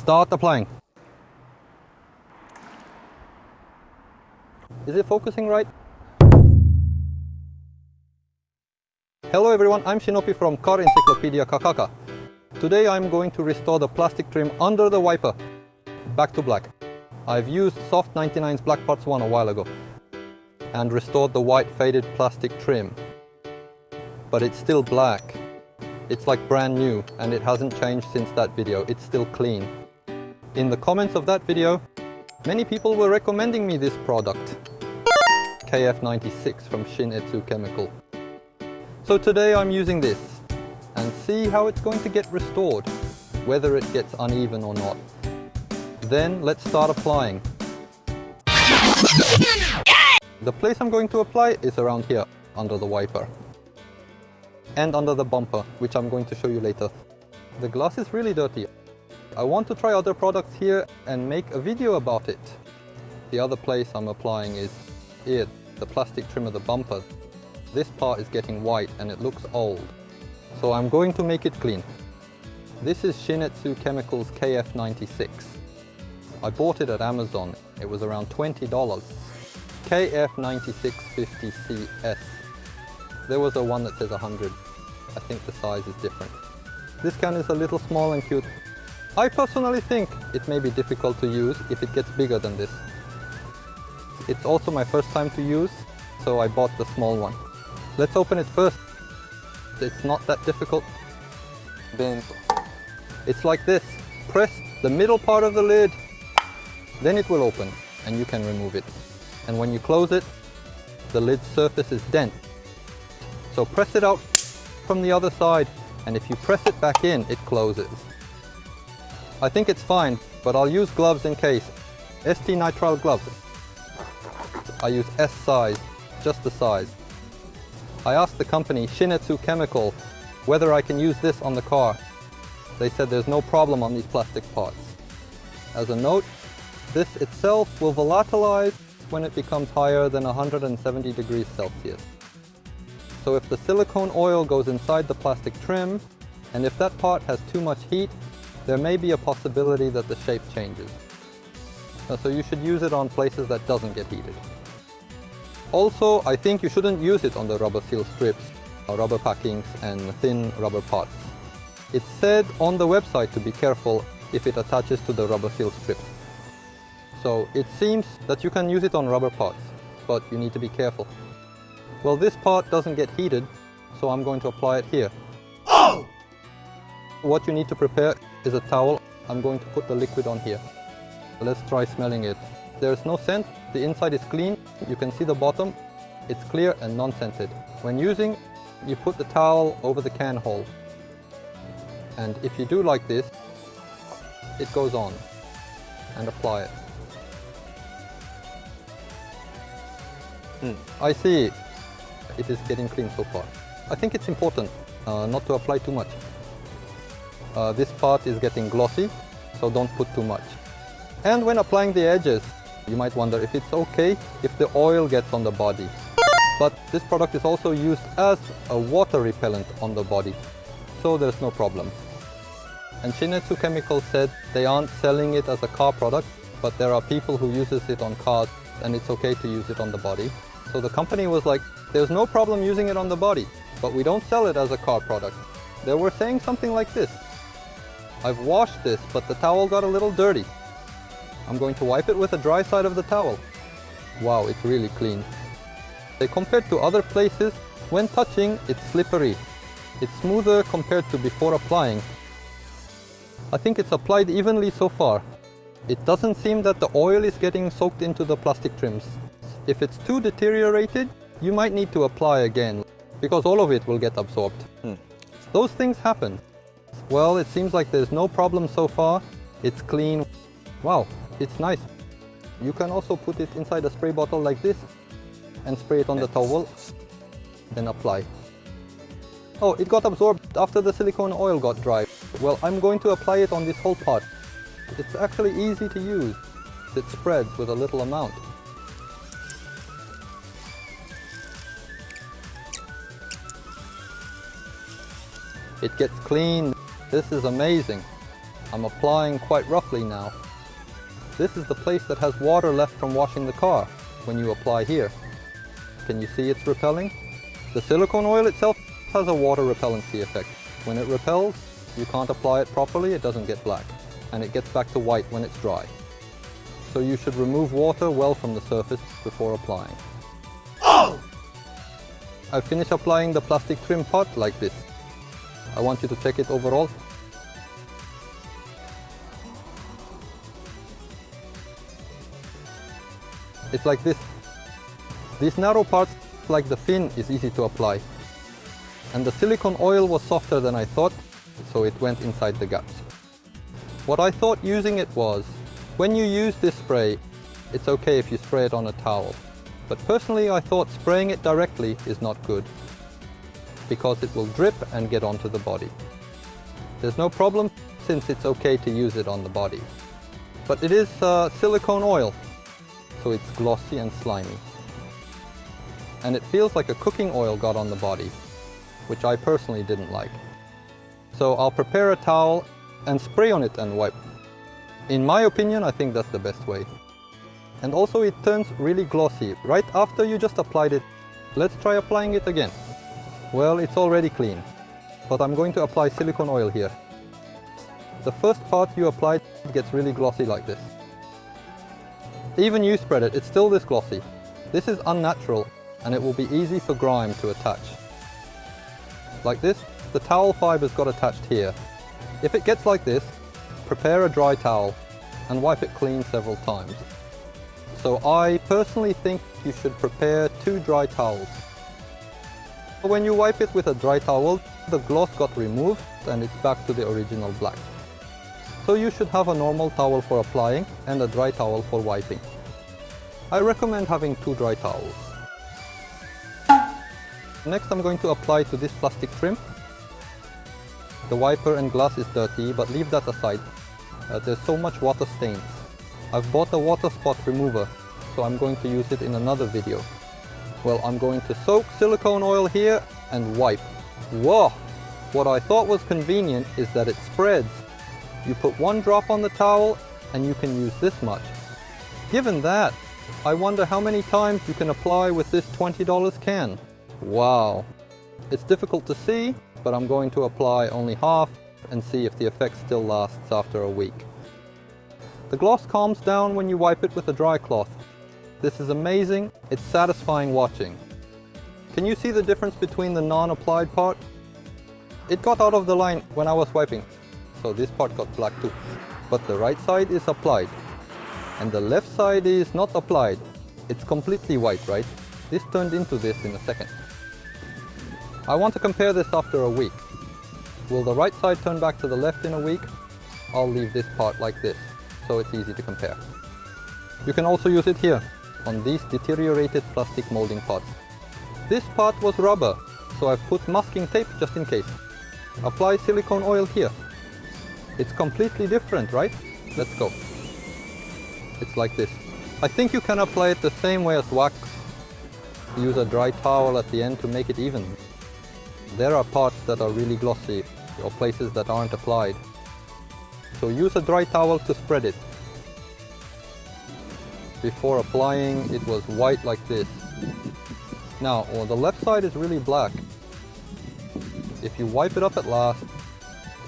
start applying. Is it focusing right? Hello everyone, I'm Shinopi from Car Encyclopedia Kakaka. Today I'm going to restore the plastic trim under the wiper back to black. I've used Soft 99's Black Parts 1 a while ago and restored the white faded plastic trim. But it's still black. It's like brand new and it hasn't changed since that video. It's still clean. In the comments of that video, many people were recommending me this product, KF-96 from Shin-Etsu chemical. So today I'm using this and see how it's going to get restored, whether it gets uneven or not. Then let's start applying. The place I'm going to apply is around here, under the wiper. And under the bumper, which I'm going to show you later. The glass is really dirty. I want to try other products here and make a video about it. The other place I'm applying is here, the plastic trim of the bumper. This part is getting white and it looks old. So I'm going to make it clean. This is Shin-Etsu Chemicals KF-96. I bought it at Amazon. It was around $20. KF-9650CS. There was a one that says 100. I think the size is different. This can is a little small and cute. I personally think it may be difficult to use if it gets bigger than this. It's also my first time to use, so I bought the small one. Let's open it first. It's not that difficult. It's like this. Press the middle part of the lid, then it will open and you can remove it. And when you close it, the lid surface is dent. So press it out from the other side, and if you press it back in, it closes. I think it's fine, but I'll use gloves in case. ST nitrile gloves. I use S size, just the size. I asked the company, Shin-Etsu Chemical, whether I can use this on the car. They said there's no problem on these plastic parts. As a note, this itself will volatilize when it becomes higher than 170 degrees Celsius. So if the silicone oil goes inside the plastic trim, and if that part has too much heat, there may be a possibility that the shape changes. So you should use it on places that doesn't get heated. Also, I think you shouldn't use it on the rubber seal strips, rubber packings and thin rubber parts. It's said on the website to be careful if it attaches to the rubber seal strips. So it seems that you can use it on rubber parts, but you need to be careful. Well, this part doesn't get heated, so I'm going to apply it here. Oh! What you need to prepare is a towel. I'm going to put the liquid on here. Let's try smelling it. There's no scent, the inside is clean, you can see the bottom, it's clear and non-scented. When using, you put the towel over the can hole. And if you do like this, it goes on. And apply it. I see. It is getting clean so far. I think it's important not to apply too much. This part is getting glossy, so don't put too much. And when applying the edges, you might wonder if it's okay if the oil gets on the body. But this product is also used as a water repellent on the body, so there's no problem. And Shin-Etsu Chemical said they aren't selling it as a car product, but there are people who uses it on cars and it's okay to use it on the body. So the company was like, there's no problem using it on the body, but we don't sell it as a car product. They were saying something like this. I've washed this, but the towel got a little dirty. I'm going to wipe it with the dry side of the towel. Wow, it's really clean. They compared to other places, when touching, it's slippery. It's smoother compared to before applying. I think it's applied evenly so far. It doesn't seem that the oil is getting soaked into the plastic trims. If it's too deteriorated, you might need to apply again, because all of it will get absorbed. Those things happen. Well, it seems like there's no problem so far. It's clean. Wow, it's nice. You can also put it inside a spray bottle like this and spray it on the towel, then apply. Oh, it got absorbed after the silicone oil got dry. Well, I'm going to apply it on this whole part. It's actually easy to use. It spreads with a little amount. It gets clean. This is amazing. I'm applying quite roughly now. This is the place that has water left from washing the car when you apply here. Can you see it's repelling? The silicone oil itself has a water repellency effect. When it repels, you can't apply it properly, it doesn't get black, and it gets back to white when it's dry. So you should remove water well from the surface before applying. I've finished applying the plastic trim part like this. I want you to check it overall. It's like this. These narrow parts, like the fin, is easy to apply. And the silicone oil was softer than I thought, so it went inside the gaps. What I thought using it was, when you use this spray, it's okay if you spray it on a towel. But personally, I thought spraying it directly is not good, because it will drip and get onto the body. There's no problem, since it's okay to use it on the body. But it is silicone oil, so it's glossy and slimy. And it feels like a cooking oil got on the body, which I personally didn't like. So I'll prepare a towel and spray on it and wipe. In my opinion, I think that's the best way. And also it turns really glossy right after you just applied it. Let's try applying it again. Well, it's already clean, but I'm going to apply silicone oil here. The first part you applied gets really glossy like this. Even you spread it, it's still this glossy. This is unnatural, and it will be easy for grime to attach. Like this, the towel fibers got attached here. If it gets like this, prepare a dry towel and wipe it clean several times. So I personally think you should prepare 2 dry towels. When you wipe it with a dry towel, the gloss got removed and it's back to the original black. So you should have a normal towel for applying and a dry towel for wiping. I recommend having 2 dry towels. Next I'm going to apply to this plastic trim. The wiper and glass is dirty, but leave that aside. There's so much water stains. I've bought a water spot remover, so I'm going to use it in another video. Well, I'm going to soak silicone oil here and wipe. Whoa! What I thought was convenient is that it spreads. You put 1 drop on the towel and you can use this much. Given that, I wonder how many times you can apply with this $20 can. Wow! It's difficult to see, but I'm going to apply only half and see if the effect still lasts after a week. The gloss calms down when you wipe it with a dry cloth. This is amazing, it's satisfying watching. Can you see the difference between the non-applied part? It got out of the line when I was wiping, so this part got black too. But the right side is applied, and the left side is not applied. It's completely white, right? This turned into this in a second. I want to compare this after a week. Will the right side turn back to the left in a week? I'll leave this part like this, so it's easy to compare. You can also use it here, on these deteriorated plastic molding parts. This part was rubber, so I've put masking tape just in case. Apply silicone oil here. It's completely different, right? Let's go. It's like this. I think you can apply it the same way as wax. Use a dry towel at the end to make it even. There are parts that are really glossy, or places that aren't applied. So use a dry towel to spread it. Before applying, it was white like this. Now, the left side is really black. If you wipe it up at last,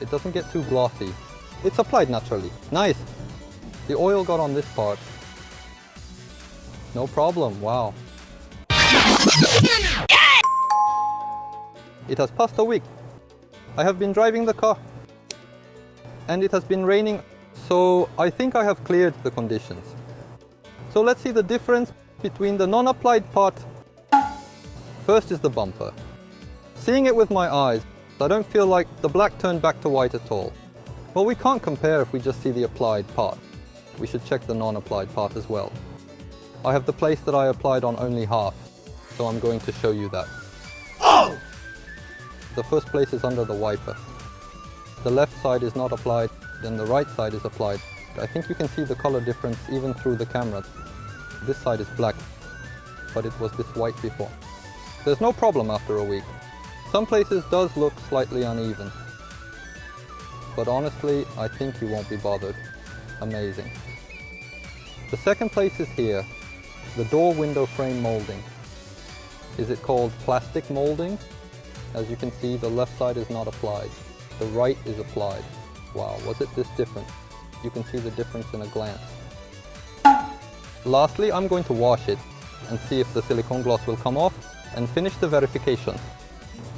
it doesn't get too glossy. It's applied naturally. Nice! The oil got on this part. No problem, wow. It has passed a week. I have been driving the car. And it has been raining, so I think I have cleared the conditions. So let's see the difference between the non-applied part. First is the bumper. Seeing it with my eyes, I don't feel like the black turned back to white at all. Well, we can't compare if we just see the applied part. We should check the non-applied part as well. I have the place that I applied on only half, so I'm going to show you that. The first place is under the wiper. The left side is not applied, then the right side is applied. I think you can see the color difference even through the camera. This side is black, but it was this white before. There's no problem after a week. Some places does look slightly uneven. but honestly, I think you won't be bothered. Amazing. The second place is here, the door window frame molding. Is it called plastic molding? As you can see, the left side is not applied. The right is applied. Wow, was it this different? You can see the difference in a glance. Lastly, I'm going to wash it and see if the silicone gloss will come off and finish the verification.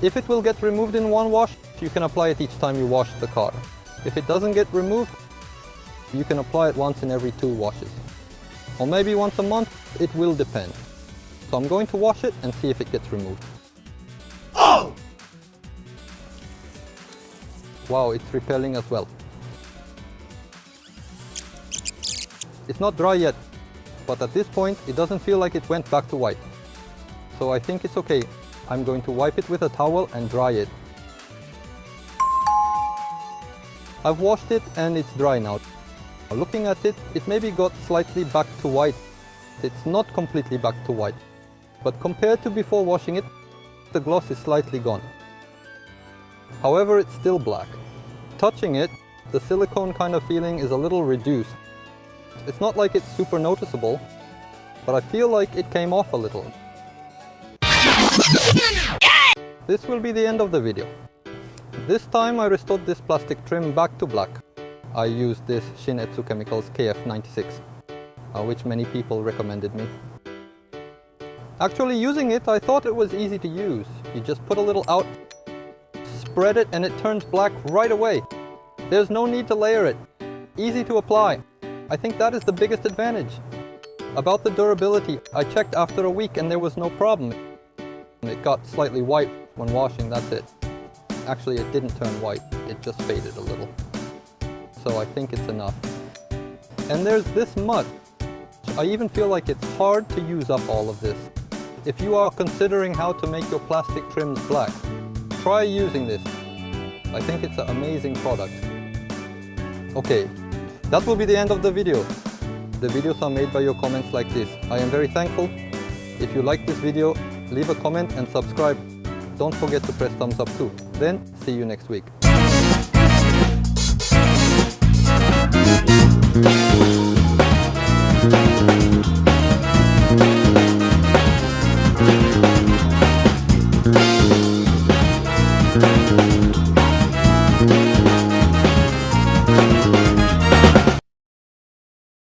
If it will get removed in one wash, you can apply it each time you wash the car. If it doesn't get removed, you can apply it once in every 2 washes. Or maybe once a month, it will depend. So I'm going to wash it and see if it gets removed. Oh! Wow, it's repelling as well. It's not dry yet, but at this point it doesn't feel like it went back to white. So I think it's okay. I'm going to wipe it with a towel and dry it. I've washed it and it's dry now. Looking at it, it maybe got slightly back to white. It's not completely back to white, but compared to before washing it, the gloss is slightly gone. However, it's still black. Touching it, the silicone kind of feeling is a little reduced. It's not like it's super noticeable, but I feel like it came off a little. This will be the end of the video. This time I restored this plastic trim back to black. I used this Shin-Etsu Chemicals KF-96, which many people recommended me. Actually, using it, I thought it was easy to use. You just put a little out, spread it, and it turns black right away. There's no need to layer it. Easy to apply. I think that is the biggest advantage. About the durability, I checked after a week and there was no problem. It got slightly white when washing, that's it. Actually, it didn't turn white, it just faded a little. So I think it's enough. And there's this much. I even feel like it's hard to use up all of this. If you are considering how to make your plastic trims black, try using this. I think it's an amazing product. Okay, that will be the end of the video. The videos are made by your comments like this. I am very thankful. If you like this video, leave a comment and subscribe. Don't forget to press thumbs up too. Then, see you next week.